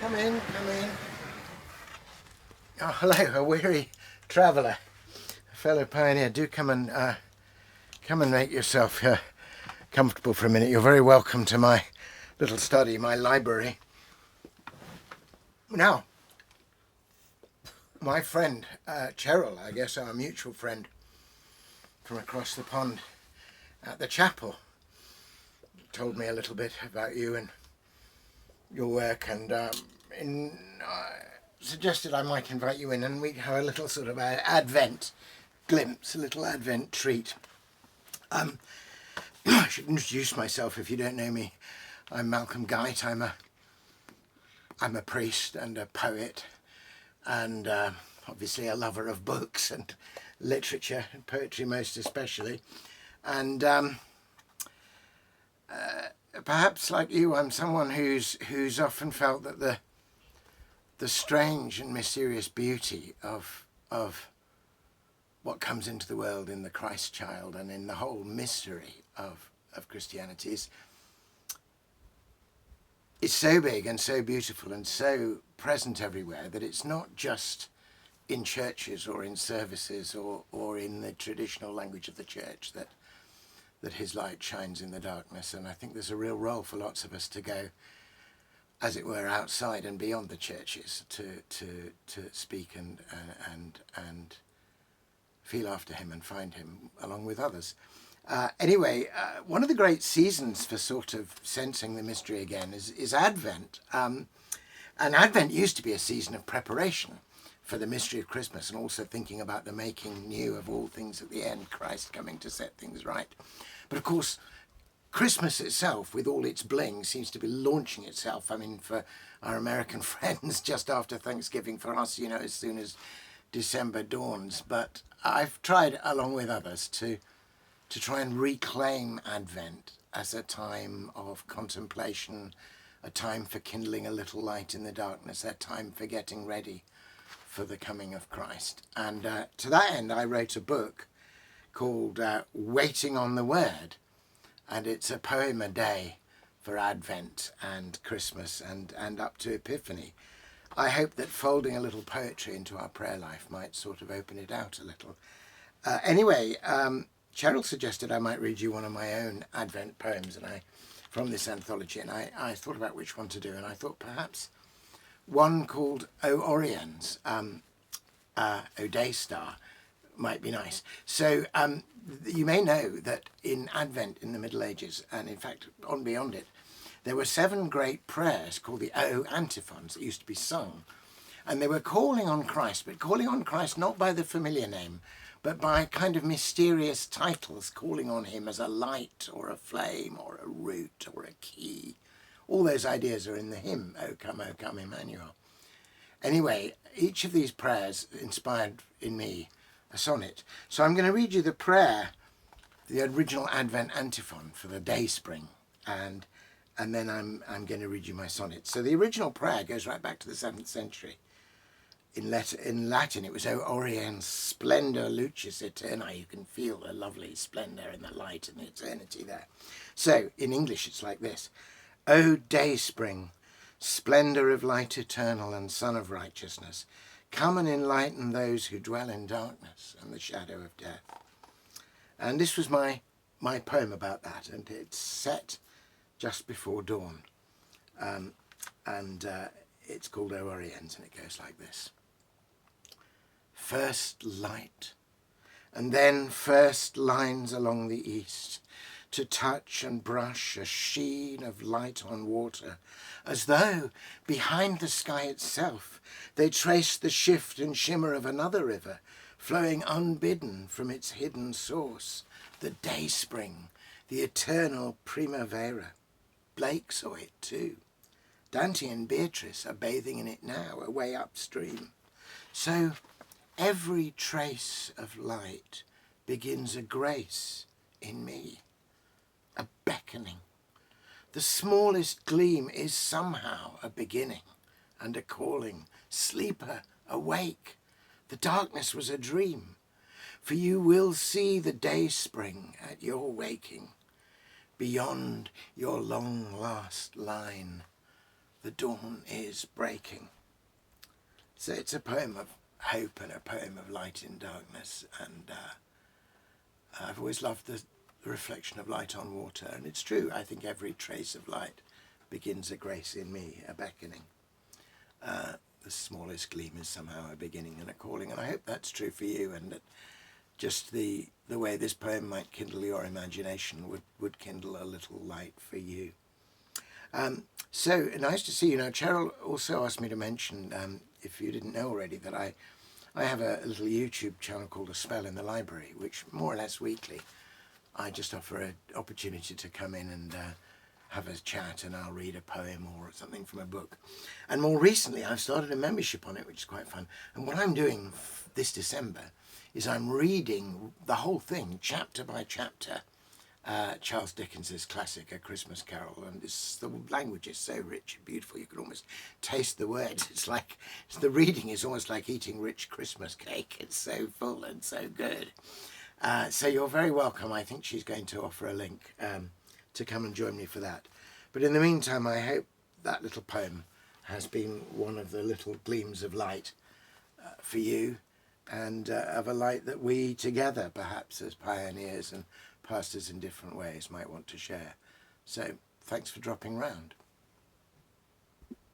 Come in, come in. Oh, hello, a weary traveller, a fellow pioneer. Do come and make yourself comfortable for a minute. You're very welcome to my little study, my library. Now, my friend Cheryl, I guess our mutual friend from across the pond at the chapel, told me a little bit about you and your work, and suggested I might invite you in and we have a little sort of Advent glimpse, a little Advent treat. I should introduce myself if you don't know me. I'm Malcolm Guite. I'm a priest and a poet, and obviously a lover of books and literature, and poetry most especially. And perhaps like you, I'm someone who's often felt that the strange and mysterious beauty of what comes into the world in the Christ child and in the whole mystery of Christianity is so big and so beautiful and so present everywhere that it's not just in churches or in services or in the traditional language of the church that his light shines in the darkness. And I think there's a real role for lots of us to go, as it were, outside and beyond the churches to speak and feel after him and find him along with others. Anyway, one of the great seasons for sort of sensing the mystery again is Advent. And Advent used to be a season of preparation for the mystery of Christmas, and also thinking about the making new of all things at the end, Christ coming to set things right. But of course, Christmas itself, with all its bling, seems to be launching itself. I mean, for our American friends, just after Thanksgiving. For us, as soon as December dawns. But I've tried, along with others, to try and reclaim Advent as a time of contemplation, a time for kindling a little light in the darkness, a time for getting ready for the coming of Christ. And to that end, I wrote a book called Waiting on the Word, and it's a poem a day for Advent and Christmas and up to Epiphany. I hope that folding a little poetry into our prayer life might sort of open it out a little. Anyway, Cheryl suggested I might read you one of my own Advent poems from this anthology, and I thought about which one to do, and I thought perhaps one called O Oriens, O Day Star, might be nice. So you may know that in Advent in the Middle Ages, and in fact on beyond it, there were 7 great prayers called the O Antiphons that used to be sung. And they were calling on Christ, but calling on Christ not by the familiar name, but by kind of mysterious titles, calling on him as a light or a flame or a root or a key. All those ideas are in the hymn, O come, Emmanuel. Anyway, each of these prayers inspired in me a sonnet. So I'm going to read you the prayer, the original Advent antiphon for the day spring, and then I'm going to read you my sonnet. So the original prayer goes right back to the 7th century. In Latin, it was O Oriens splendor lucis aeterna. You can feel the lovely splendor and the light and the eternity there. So in English, it's like this. O day spring, splendor of light eternal and sun of righteousness, come and enlighten those who dwell in darkness and the shadow of death. And this was my poem about that, and it's set just before dawn. It's called O Oriens, and it goes like this. First light, and then first lines along the east, to touch and brush a sheen of light on water, as though behind the sky itself they traced the shift and shimmer of another river, flowing unbidden from its hidden source, the day spring, the eternal primavera. Blake saw it too. Dante and Beatrice are bathing in it now, away upstream. So every trace of light begins a grace in me, a beckoning. The smallest gleam is somehow a beginning and a calling. Sleeper, awake. The darkness was a dream. For you will see the day spring at your waking, beyond your long last line the dawn is breaking. So it's a poem of hope and a poem of light in darkness, and I've always loved the reflection of light on water, and it's true, I think every trace of light begins a grace in me, a beckoning. The smallest gleam is somehow a beginning and a calling, and I hope that's true for you, and that just the way this poem might kindle your imagination would kindle a little light for you. So nice to see you. Now, Cheryl also asked me to mention, if you didn't know already, that I have a little YouTube channel called A Spell in the Library, which more or less weekly I just offer an opportunity to come in and have a chat, and I'll read a poem or something from a book. And more recently I've started a membership on it, which is quite fun. And what I'm doing this December is I'm reading the whole thing, chapter by chapter, Charles Dickens's classic A Christmas Carol, and the language is so rich and beautiful you can almost taste the words. It's like, the reading is almost like eating rich Christmas cake. It's so full and so good. So you're very welcome. I think she's going to offer a link to come and join me for that. But in the meantime, I hope that little poem has been one of the little gleams of light for you, and of a light that we together, perhaps as pioneers and pastors in different ways, might want to share. So thanks for dropping round.